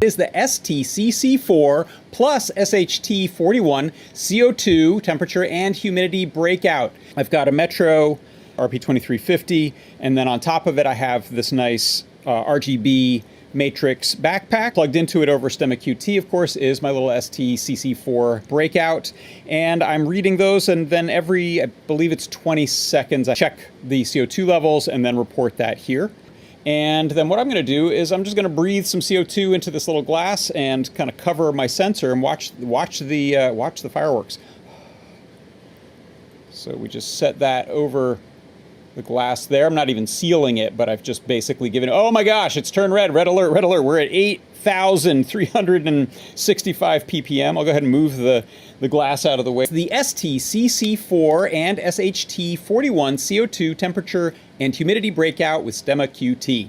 is the STCC4 plus SHT41 CO2 temperature and humidity breakout. I've got a Metro RP2350, and then on top of it I have this nice RGB matrix backpack. Plugged into it over Stemma QT, of course, is my little STCC4 breakout. And I'm reading those, and then every, I believe it's 20 seconds, I check the CO2 levels and then report that here. And then what I'm going to do is I'm just going to breathe some CO2 into this little glass and kind of cover my sensor and watch the fireworks. So we just set that over the glass there. I'm not even sealing it, but I've just basically given it, oh my gosh, it's turned red, red alert, red alert. We're at 8,365 ppm. I'll go ahead and move the glass out of the way. The STCC4 and SHT41 CO2 temperature and humidity breakout with Stemma QT.